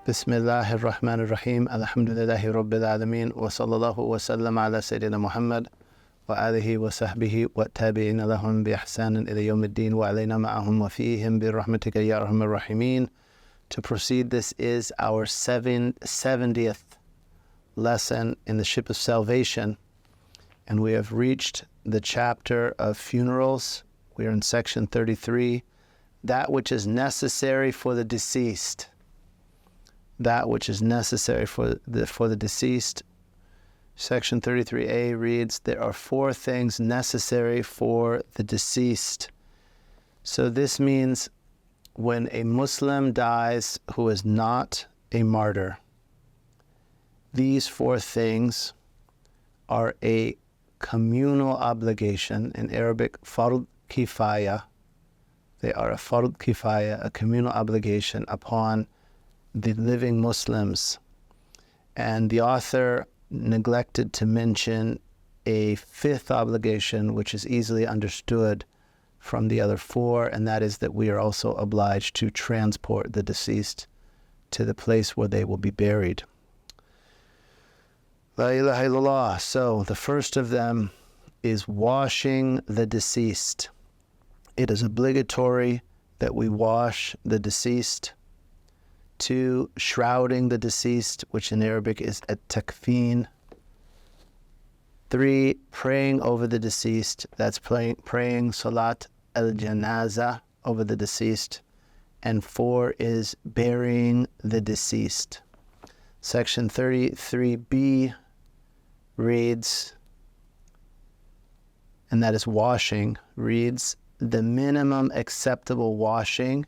Bismillahir Rahmanir Rahim. Alhamdulillahi Rabbil Alameen. Wa sallallahu wa sallam ala Sayyidina Muhammad wa alihi wa sahbihi wa tabi'ina lahum bi ihsanin ila yawmiddin wa alayna ma'ahum wa fihim bi rahmatika ya arhamar rahimin. To proceed, this is our 70th lesson in the Ship of Salvation, and we have reached the chapter of funerals. We are in section 33, that which is necessary for the deceased. That which is necessary for the deceased. Section 33a reads, there are 4 things necessary for the deceased. So this means when a Muslim dies who is not a martyr, these 4 things are a communal obligation. In Arabic, fard kifaya. They are a fard kifaya, a communal obligation upon the living Muslims. And the author neglected to mention a 5th obligation, which is easily understood from the other 4, and that is that we are also obliged to transport the deceased to the place where they will be buried. La ilaha illallah. So the first of them is washing the deceased. It is obligatory that we wash the deceased. 2, shrouding the deceased, which in Arabic is at-takfeen. 3, praying over the deceased. That's praying salat al-janaza over the deceased. And 4 is burying the deceased. Section 33b reads, and that is washing, reads, the minimum acceptable washing,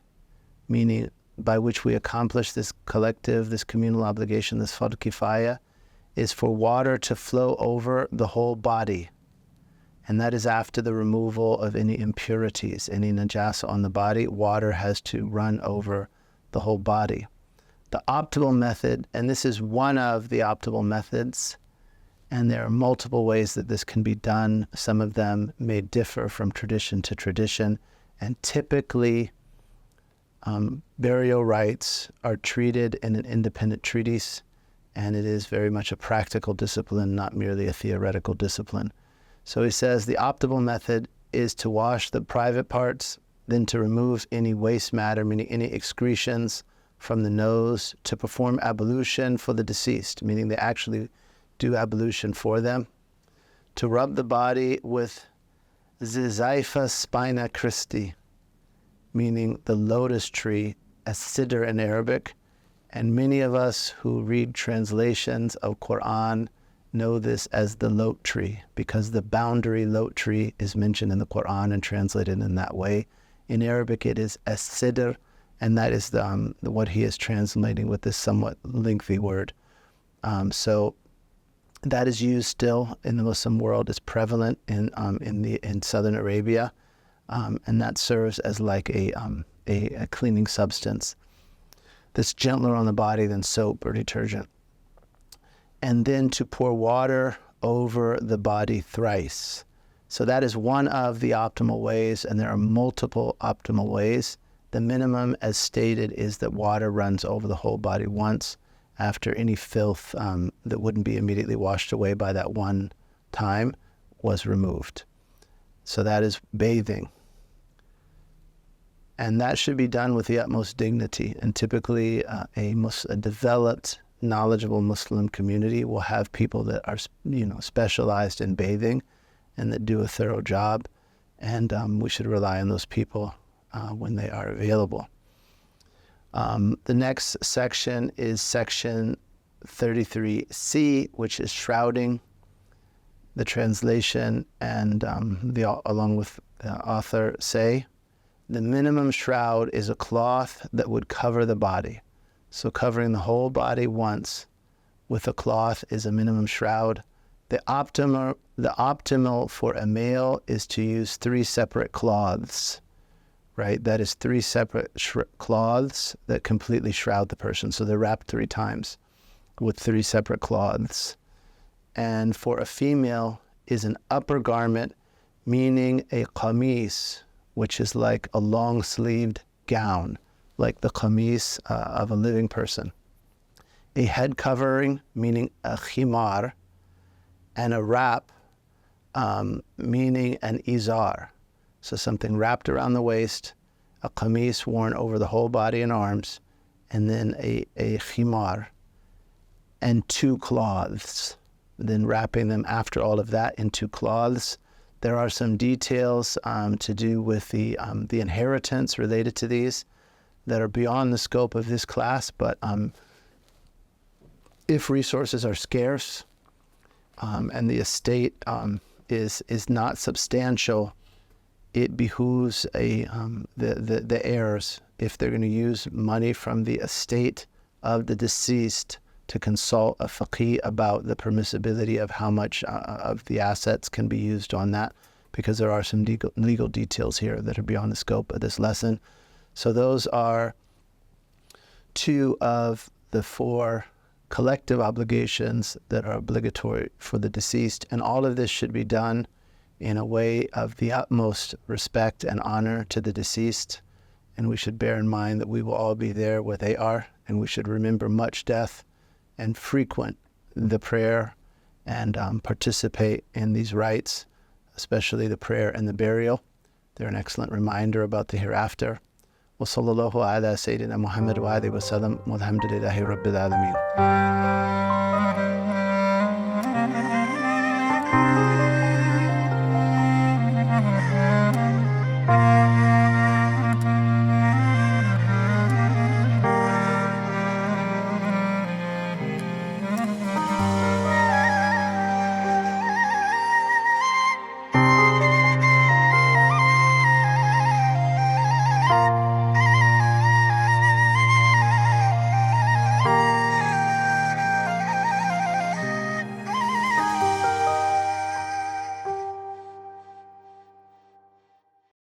meaning by which we accomplish this collective, this communal obligation, this fard kifaya, is for water to flow over the whole body. And that is after the removal of any impurities, any najasa on the body. Water has to run over the whole body. The optimal method, and this is one of the optimal methods, and there are multiple ways that this can be done. Some of them may differ from tradition to tradition, and typically burial rites are treated in an independent treatise, and it is very much a practical discipline, not merely a theoretical discipline. So he says the optimal method is to wash the private parts, then to remove any waste matter, meaning any excretions from the nose, to perform ablution for the deceased, meaning they actually do ablution for them, to rub the body with Zizaifa spina Christi, meaning the lotus tree, as sidr in Arabic. And many of us who read translations of Quran know this as the lot tree, because the boundary lot tree is mentioned in the Quran and translated in that way. In Arabic it is as-sidr, and that is what he is translating with this somewhat lengthy word. So that is used still in the Muslim world. It's prevalent in southern Arabia. And that serves as like a cleaning substance that's gentler on the body than soap or detergent. And then to pour water over the body thrice. So that is one of the optimal ways, and there are multiple optimal ways. The minimum, as stated, is that water runs over the whole body once after any filth that wouldn't be immediately washed away by that one time was removed. So that is bathing. And that should be done with the utmost dignity. And typically a developed, knowledgeable Muslim community will have people that are, specialized in bathing and that do a thorough job. And we should rely on those people when they are available. The next section is section 33c, which is shrouding. The translation and along with the author say, the minimum shroud is a cloth that would cover the body. So covering the whole body once with a cloth is a minimum shroud. The optimal for a male is to use 3 separate cloths, right? That is 3 separate cloths that completely shroud the person. So they're wrapped 3 times with 3 separate cloths. And for a female is an upper garment, meaning a qamis, which is like a long-sleeved gown, like the qamis of a living person. a head covering, meaning a khimar, and a wrap, meaning an izar. So something wrapped around the waist, a qamis worn over the whole body and arms, and then a khimar, and 2 cloths. Then wrapping them after all of that in 2 cloths. There are some details to do with the inheritance related to these that are beyond the scope of this class, but if resources are scarce and the estate is not substantial, it behooves the heirs, if they're going to use money from the estate of the deceased, to consult a faqih about the permissibility of how much of the assets can be used on that, because there are some legal details here that are beyond the scope of this lesson. So those are 2 of the 4 collective obligations that are obligatory for the deceased, and all of this should be done in a way of the utmost respect and honor to the deceased. And we should bear in mind that we will all be there where they are, and we should remember much death and frequent the prayer and participate in these rites, especially the prayer and the burial. They're an excellent reminder about the hereafter. Wa sallallahu ala Sayyidina Muhammad wa alihi wa sallam, walhamdulillahi rabbil alameen.